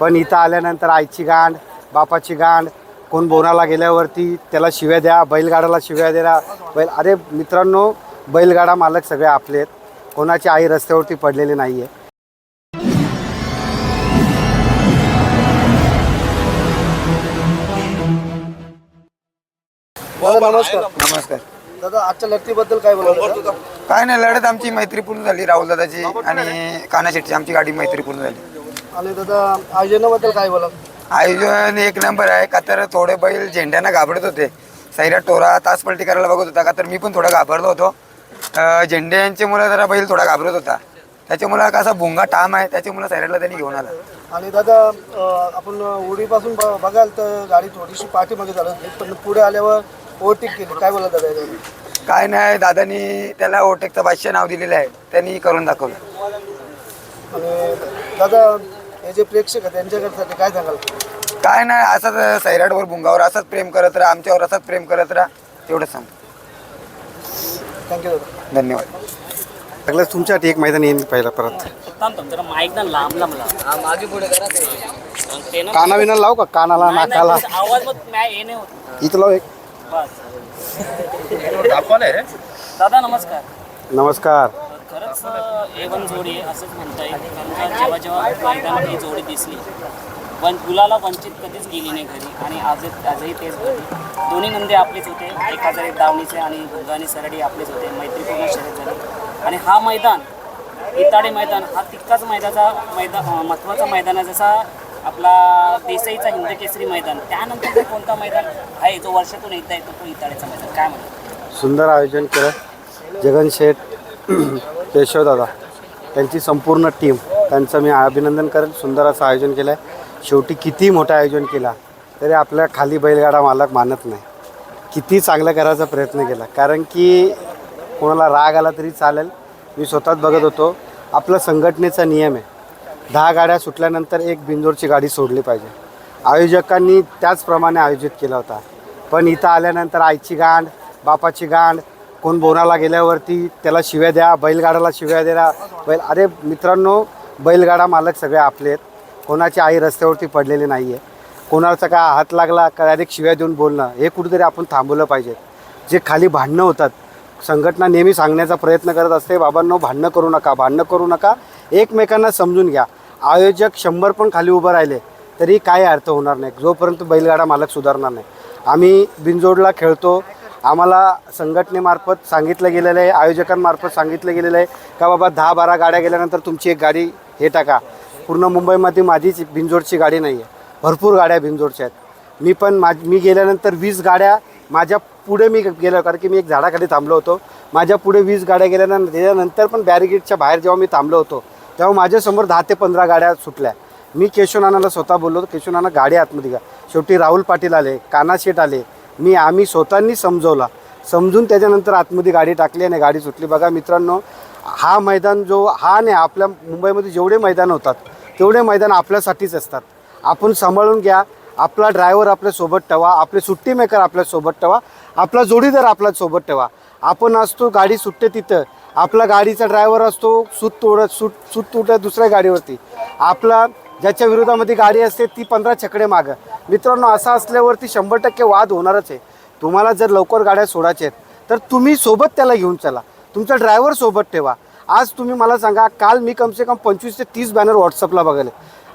पण इथं आल्यानंतर आईची गांड, बापाची गांड, कोण बोनाला गेल्यावरती त्याला शिव्या द्या, बैलगाडाला शिव्या द्या. अरे मित्रांनो, बैलगाडा मालक सगळे आपले आहेत. कोणाची आई रस्त्यावरती पडलेली नाही आहे. नमस्कार. नमस्कार दादा, आजच्या लढतीबद्दल काय बोलाल? काय नाही, लढत आमची मैत्रीपूर्ण झाली. राहुल दादाची आणि कान्हा शेट्टी आमची गाडी मैत्रीपूर्ण झाली. आणि दादा, आयोजनाबद्दल काय बोलाल? आयोजन एक नंबर आहे. का तर थोडे बैल झेंड्यांना घाबरत होते. सैराट टोरा तास पलटी करायला बघत होता. का तर मी पण थोडा घाबरलो होतो. झेंड्यांच्या मुळे जरा बैल थोडा घाबरत होता. त्याच्यामुळे कसा भुंगा ठाम आहे, त्याच्यामुळे सैराटला त्यांनी घेऊन आला. आणि दादा, आपण उडीपासून बघाल तर गाडी थोडीशी पाठीमागे झाली होती, पण पुढे आल्यावर ओव्हरटेक केली. काय बोला दादा? काय नाही, दादानी त्याला ओव्हरटेकचं बादशाह नाव दिलेलं आहे, त्यांनी करून दाखवलं. आणि दादा, हे जे प्रेक्षक आहे त्यांच्याकडसाठी काय सांगाल? काय नाही, असंच सैराटवर भुंगावर असंच प्रेम करत राहा, आमच्यावर असंच प्रेम करत राहा, एवढंच सांग. थँक्यू दादा. धन्यवाद. सगळं तुमच्यासाठी एक मैदान येईल पहिला परत. काना विना लाव का? कानाला, नाकाला इथं लाव एक. दादा नमस्कार. नमस्कार. खरंच A1 जोडी आहे असंच म्हणता येईल. कारण का जेव्हा मैदानात ही जोडी दिसली, पण गुलाला वंचित कधीच गेली नाही घरी. आणि आजही तेच घडली. दोन्ही नंदी आपलेच होते. एक हजार एक दावणीचे आणि भुंगा आणि सरडी आपलेच होते. मैत्रीपूर्ण शर्यत झाली. आणि हा मैदान, इताडे मैदान, हा तितकाच महत्त्वाचा मैदान आहे जसा आपला देसाईचा हिंदकेसरी मैदान. त्यानंतर कोणता मैदान आहे जो वर्षातून एकदा येतो, तो इताडेचा मैदान. काय म्हणतो? सुंदर आयोजन केलं जगन शेठ, केशवदादा, त्यांची संपूर्ण टीम, त्यांचं मी अभिनंदन करेन. सुंदर असं आयोजन केलं आहे. शेवटी किती मोठं आयोजन केला तरी आपल्या खाली बैलगाडा मालक मानत नाही. किती चांगलं करायचा प्रयत्न केला. कारण की कोणाला राग आला तरी चालेल. मी स्वतःच बघत होतो. आपलं संघटनेचा नियम आहे, 10 गाड्या सुटल्यानंतर एक बिंजोरची गाडी सोडली पाहिजे. आयोजकांनी त्याचप्रमाणे आयोजित केला होता. पण इथं आल्यानंतर आईची गांड, बापाची गांड, कोण बोनाला गेल्यावरती त्याला शिव्या द्या, बैलगाडाला शिव्या द्या. अरे मित्रांनो, बैलगाडा मालक सगळे आपले आहेत. कोणाची आई रस्त्यावरती पडलेली नाही आहे. कोणाचा काय हात लागला का डायरेक्ट शिव्या देऊन बोलणं, हे कुठेतरी आपण थांबवलं पाहिजे. जे खाली भांडणं होतात, संघटना नेहमी सांगण्याचा प्रयत्न करत असते, बाबांनो भांडणं करू नका, भांडणं करू नका, एकमेकांना समजून घ्या. आयोजक 100 पण खाली उभं राहिले तरी काय अर्थ होणार नाही जोपर्यंत बैलगाडा मालक सुधारणार नाही. आम्ही बिनजोडला खेळतो. आम्हाला संघटनेमार्फत सांगितलं गेलेलं आहे, आयोजकांमार्फत सांगितलं गेलेलं आहे का बाबा 10-12 गाड्या गेल्यानंतर तुमची एक गाडी हे टाका. पूर्ण मुंबईमध्ये माझीच बिनजोडची गाडी नाही आहे, भरपूर गाड्या बिनजोडच्या आहेत. मी गेल्यानंतर 20 गाड्या माझ्या पुढे मी गेलो, कारण की मी एक झाडाखाली थांबलो होतो. माझ्या पुढे 20 गाड्या त्याच्यानंतर पण बॅरिगेटच्या बाहेर जेव्हा मी थांबलो होतो तेव्हा माझ्यासमोर 10 ते 15 गाड्या सुटल्या. मी केशवनानाला स्वतः बोललो होतो, केशवनाना गाडी आतमध्ये घ्या. शेवटी राहुल पाटील आले, कान्हा शेठ आले, आम्ही स्वतःनी समजून त्याच्यानंतर आतमध्ये गाडी टाकली आणि गाडी सुटली. बघा मित्रांनो, हा मैदान हा नाही, आपल्या मुंबईमध्ये जेवढे मैदान होतात तेवढे मैदान आपल्यासाठीच असतात. आपण सांभाळून घ्या. आपला ड्रायव्हर आपल्यासोबत ठेवा, आपले सुट्टी मेकर आपल्यासोबत ठेवा, आपला जोडीदार आपल्यासोबत ठेवा. आपण असतो गाडी सुटते तिथं, आपला गाडीचा ड्रायव्हर असतो सूत तुटत दुसऱ्या गाडीवरती, आपला ज्याच्या विरोधामध्ये गाडी असते ती 15 छकडे मागं. मित्रांनो, असं असल्यावरती 100% वाद होणारच आहे. तुम्हाला जर लवकर गाड्या सोडायच्या आहेत तर तुम्ही सोबत त्याला घेऊन चला, तुमचा ड्रायव्हर सोबत ठेवा. आज तुम्ही मला सांगा, काल मी कमसे कम 25 ते 30 बॅनर व्हॉट्सअपला बघले.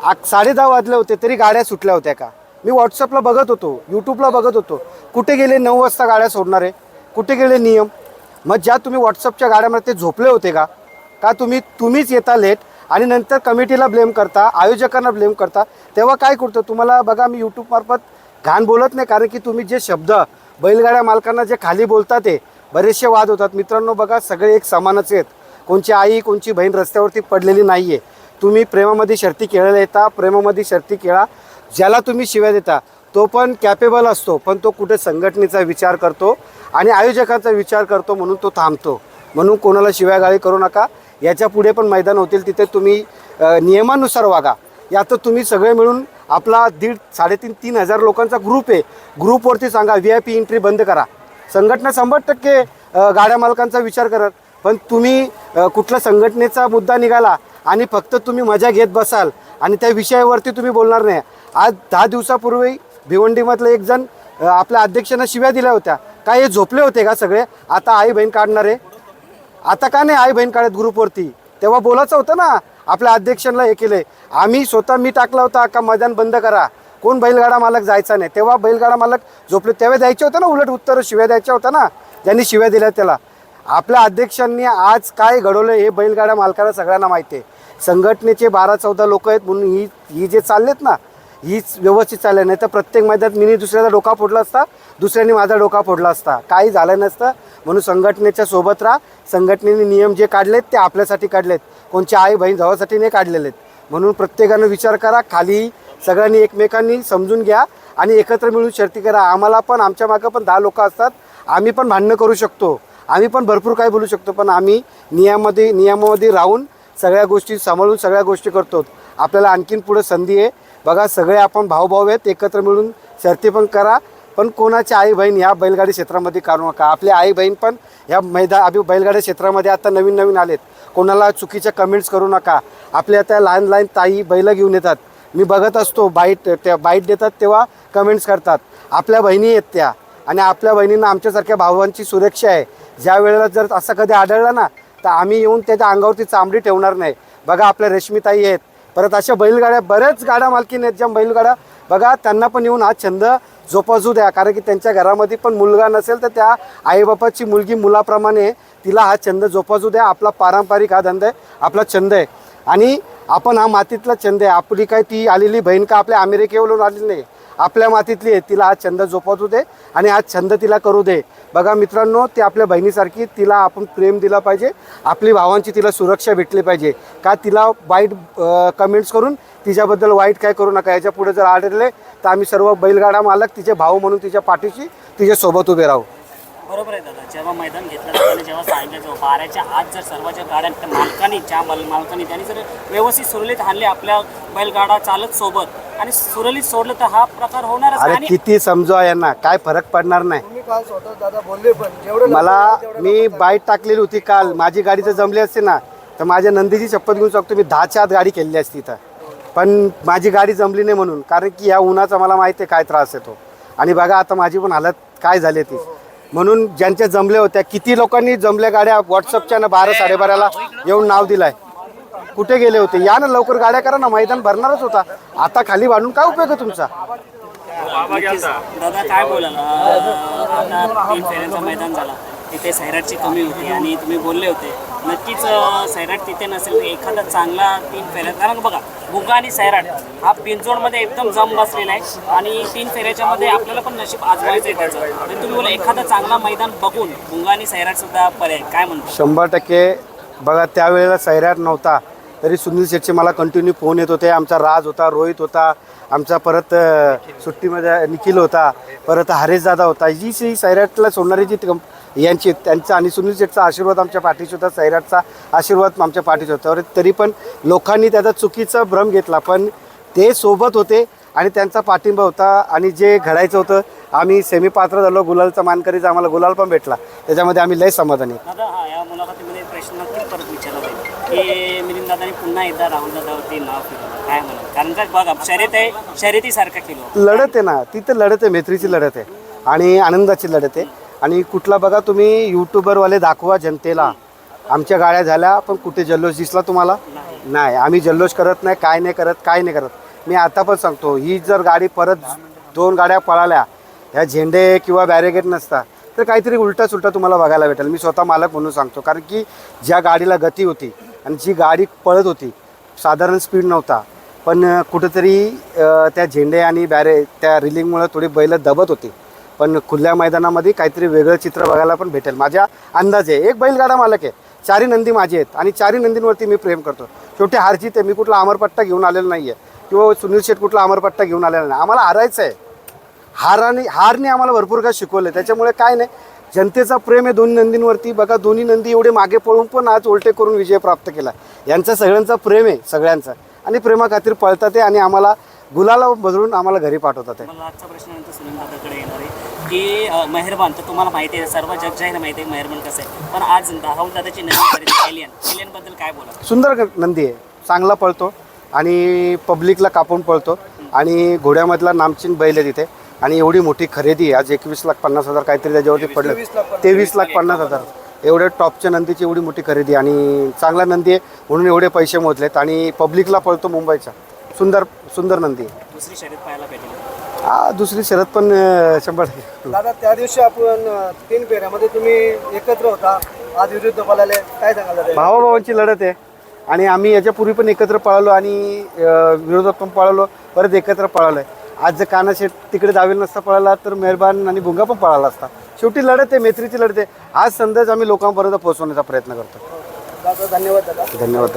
10:30 वाजले होते तरी गाड्या सुटल्या होत्या का? मी व्हॉट्सअपला बघत होतो, यूट्यूबला बघत होतो. कुठे गेले 9 वाजता गाड्या सोडणारे? कुठे गेले नियम? मग ज्या तुम्ही व्हॉट्सअपच्या गाड्यामध्ये ते झोपले होते का तुम्हीच येता लेट आणि नंतर कमिटीला ब्लेम करता, आयोजकांना ब्लेम करता. तेव्हा काय करतो तुम्हाला? बघा, मी यूट्यूबमार्फत घाण बोलत नाही, कारण की तुम्ही जे शब्द बैलगाड्या मालकांना जे खाली बोलता ते बरेचसे वाद होतात. मित्रांनो बघा, सगळे एक समानच आहेत. कोणची आई कोणची बहीण रस्त्यावरती पडलेली नाही आहे. तुम्ही प्रेमामध्ये शर्ती खेळायला येता, प्रेमामध्ये शर्ती खेळा. ज्याला तुम्ही शिव्या देता तो पण कॅपेबल असतो, पण तो कुठे संघटनेचा विचार करतो आणि आयोजकांचा विचार करतो, म्हणून तो थांबतो. म्हणून कोणाला शिव्यागाळी करू नका. याच्या पुढे पण मैदान होतील तिथे तुम्ही नियमानुसार वागा. यात तुम्ही सगळे मिळून आपला 3,500 हजार लोकांचा ग्रुप आहे, ग्रुपवरती सांगा VIP एंट्री बंद करा. संघटना 100% गाड्या मालकांचा विचार करत, पण तुम्ही कुठला संघटनेचा मुद्दा निघाला आणि फक्त तुम्ही मजा घेत बसाल आणि त्या विषयावरती तुम्ही बोलणार नाही. आज 10 दिवसापूर्वी भिवंडीमधलं एक जण आपल्या अध्यक्षांना शिव्या दिल्या होत्या. काय हे झोपले होते का सगळे? आता आई बहीण काढणार आहे. आता का नाही आई बहीण काढत ग्रुपवरती? तेव्हा बोलायचं होतं ना. आपल्या अध्यक्षांना हे केले. आम्ही स्वतः मी टाकला होता का मैदान बंद करा, कोण बैलगाडा मालक जायचा नाही. तेव्हा बैलगाडा मालक झोपले, तेव्हा द्यायचे होतं ना, उलट उत्तर शिव्या द्यायच्या होत्या ना, ज्यांनी शिव्या दिल्या त्याला. आपल्या अध्यक्षांनी आज काय घडवलं हे बैलगाडा मालकाला सगळ्यांना माहिती आहे. संघटनेचे 12-14 लोक आहेत म्हणून ही जे चाललेत ना, हीच व्यवस्थित चालले. नाही तर प्रत्येक मैदानात मी दुसऱ्याचा डोका फोडला असता, दुसऱ्यांनी माझा डोका फोडला असता, काही झालं नसतं. म्हणून संघटनेच्या सोबत राहा. संघटनेने नियम जे काढलेत ते आपल्यासाठी काढलेत, कोणच्या आई बहीण जावासाठी नाही काढलेले आहेत. म्हणून प्रत्येकानं विचार करा, खाली सगळ्यांनी एकमेकांनी समजून घ्या आणि एकत्र मिळून शर्ती करा. आम्हाला पण आमच्या मागं पण 10 लोक असतात, आम्ही पण भांडणं करू शकतो, आम्ही पण भरपूर काही बोलू शकतो, पण आम्ही नियमामध्ये राहून सगळ्या गोष्टी सांभाळून सगळ्या गोष्टी करतो. आपल्याला आणखीन पुढे संधी आहे. बघा सगळे आपण भाऊ आहेत, एकत्र मिळून शर्ती पण करा. पण कोणाची आई बहीण ह्या बैलगाडी क्षेत्रामध्ये काढू नका. आपले आई बहीण पण ह्या बैलगाडी क्षेत्रामध्ये आता नवीन आलेत. कोणाला चुकीच्या कमेंट्स करू नका. आपल्या आता लहान ताई बैलं घेऊन येतात, मी बघत असतो, बाईट देतात तेव्हा कमेंट्स करतात. आपल्या बहिणी आहेत त्या, आणि आपल्या बहिणींना आमच्यासारख्या भावांची सुरक्षा आहे. ज्या वेळेला जर असं कधी आढळलं ना, तर आम्ही येऊन त्याच्या अंगावरती चांबडी ठेवणार नाही. बघा आपल्या रेशमीताई आहेत, परत अशा बैलगाड्या बऱ्याच गाड्या मालकीन आहेत ज्या बैलगाड्या, बघा त्यांना पण येऊन हा छंद जोपासू द्या. कारण की त्यांच्या घरामध्ये पण मुलगा नसेल तर त्या आईबापाची मुलगी मुलाप्रमाणे तिला हा छंद जोपासू द्या. आपला पारंपरिक हा धंदा आहे, आपला छंद आहे. आणि आपण हा मातीतला छंद आहे. आपली काय ती आलेली बहीण का आपल्या अमेरिकेवरून आलेली नाही, आपल्या मातीतली आहे. तिला हा छंद जोपासू दे आणि हा छंद तिला करू दे. बघा मित्रांनो, ती आपल्या बहिणीसारखी, तिला आपण प्रेम दिला पाहिजे. आपली भावांची तिला सुरक्षा भेटली पाहिजे. का तिला वाईट कमेंट्स करून तिच्याबद्दल वाईट काय करू नका. याच्या पुढे जर आढळले तर आम्ही सर्व बैलगाडा मालक तिचे भाऊ म्हणून तिच्या पाठीशी तिच्यासोबत उभे राहू. बरोबर आहे दादा. जेव्हा मैदान घेतलं जातं, जेव्हा सांगितलं 12च्या आत जर सर्वच्या गाड्या मालकांनी त्यांनी जर व्यवस्थित सुरळीत आणले आपल्या बैलगाडा चालक सोबत आणि सुरळीत सोडलं तर हा प्रकार होणारच. अरे आणि किती समजवा यांना, काय फरक पडणार नाही. तुम्ही काल स्वतः दादा बोलले, पण जेवढं मी बाईट टाकलेली होती काल. माझी गाडी जर जमली असते ना तर माझ्या नंदीची शपथ घेऊन शकतो, मी 10च्या आत गाडी केली असती इथं. पण माझी गाडी जमली नाही म्हणून, कारण की या उन्हाचा मला माहिती आहे काय त्रास येतो. आणि बघा आता माझी पण हालत काय झाली ती. म्हणून ज्यांच्या जमल्या होत्या, किती लोकांनी जमल्या गाड्या व्हॉट्सअपच्या ना 12-12:30 येऊन नाव दिलाय. कुठे गेले होते? या ना लवकर गाड्या करा ना, मैदान भरणारच होता. आता खाली वाढून काय उपयोग आहे तुमचा? दादा काय बोलाल, आता 3 फेऱ्यांचं मैदान झाला, तिथे सैराटची कमी होती आणि तुम्ही बोलले होते नक्कीच सैराट तिथे नसेल तर एखादा चांगला 3 फेऱ्या, कारण बघा भुंगा आणि सैराट हा बिनजोडमध्ये एकदम जम बसलेला आहे आणि 3 फेऱ्याच्या मध्ये आपल्याला पण नशीब आजमायचं आहे त्याचं. आणि तुम्ही बोला एखादा चांगला मैदान बघून भुंगा आणि सैराट सुद्धा पर्याय काय म्हणतो? 100% बघा त्यावेळेला सैराट नव्हता तरी सुनील शेटचे मला कंटिन्यू फोन येत होते. आमचा राज होता, रोहित होता, आमचा परत सुट्टीमध्ये निखिल होता, परत हरेशदादा होता. जी सैराटला सोडणारी जी यांची त्यांचा आणि सुनील शेटचा आशीर्वाद आमच्या पाठीशी होता, सैराटचा आशीर्वाद आमच्या पाठीशी होता. तरी पण लोकांनी त्याचा चुकीचा भ्रम घेतला, पण ते सोबत होते आणि त्यांचा पाठिंबा होता. आणि जे घडायचं होतं, आम्ही सेमी पात्र झालो, गुलालचा मानकरीचा आम्हाला गुलाल पण भेटला, त्याच्यामध्ये आम्ही लय समाधानी. दादा हा या मुलाखतीमध्ये प्रश्न नक्कीच परत विचारला जाईल की मिलिंद दादांनी पुन्हा एकदा राहुल दादावरती नाव केलं काय म्हणून, कारण का बघा शर्यत आहे, शर्यतीसारखं केलं. लढत आहे ना, ती तर लढत आहे, मैत्रीची लढत आहे आणि आनंदाची लढत आहे. आणि कुठला बघा तुम्ही यूट्यूबरवाले दाखवा जनतेला आमच्या गाड्या झाल्या, पण कुठे जल्लोष दिसला तुम्हाला? नाही, आम्ही जल्लोष करत नाही, काय नाही करत. मी आता पण सांगतो, ही जर गाडी परत 2 गाड्या पळाल्या, ह्या झेंडे किंवा बॅरिगेट नसता तर काहीतरी उलटा सुलटा तुम्हाला बघायला भेटेल. मी स्वतः मालक म्हणून सांगतो, कारण की ज्या गाडीला गती होती आणि जी गाडी पळत होती, साधारण स्पीड नव्हता, पण कुठंतरी त्या झेंडे आणि त्या रिलिंगमुळे थोडी बैलं दबत होती. पण खुल्या मैदानामध्ये काहीतरी वेगळं चित्र बघायला पण भेटेल. माझ्या अंदाजे एक बैलगाडा मालक आहे, 4 नंदी माझे आहेत आणि 4 नंदींवरती मी प्रेम करतो. शेवटी हारजीत आहे, मी कुठला अमरपट्टा घेऊन आलेला नाही आहे किंवा सुनील शेट कुठला अमरपट्टा घेऊन आलेला नाही. आम्हाला हारायचं आहे. हारने आम्हाला भरपूर काय शिकवलं. त्याच्यामुळे काय नाही, जनतेचा प्रेम आहे दोन्ही नंदींवरती. बघा दोन्ही नंदी एवढे मागे पळून पण आज उलटे करून विजय प्राप्त केला. यांचा सगळ्यांचा प्रेम आहे, सगळ्यांचा, आणि प्रेमाखातीर पळतात आहे आणि आम्हाला गुलाला बदलून आम्हाला घरी पाठवतात आहे. मला आजचा प्रश्न नंतर सुनील दादाकडे येणार आहे की मेहरबान तर तुम्हाला माहिती आहे, सर्व जग जाहीर माहिती आहे मेहरबान कसं आहे, पण आज राहुल दादाची नंदी खरेदी एलियन बद्दल काय बोला? सुंदर नंदी आहे, चांगला पळतो आणि पब्लिकला कापून पळतो आणि घोड्यामधला नामचीन बैल आहे तिथे आणि एवढी मोठी खरेदी आज 21,50,000 काहीतरी त्याच्यावरती पडलं 23,50,000 एवढे टॉपच्या नंदीची एवढी मोठी खरेदी आणि चांगला नंदी आहे म्हणून एवढे पैसे मोजलेत आणि पब्लिकला पळतो मुंबईचा सुंदर सुंदर नंदी आहे. दुसरी शर्यत पाहायला भेटेल. हा दुसरी शरद पण 100%. दादा त्या दिवशी आपण 3 फेऱ्यामध्ये तुम्ही एकत्र होता, आज विरुद्ध पळाले, काय सांगाल दादा? भावाभावांची लढत आहे आणि आम्ही याच्यापूर्वी पण एकत्र पळालो आणि विरोधात पण पळालो परत एकत्र पळालो आहे. आज जर काना शेट तिकडे दावेल नसता पळाला तर मेहरबान आणि भुंगा पण पळाला असता. शेवटी लढत आहे, मैत्रीची लढत आहे. आज संदेश आम्ही लोकांपर्यंत पोहोचवण्याचा प्रयत्न करतो. दादा धन्यवाद दादा. धन्यवाद.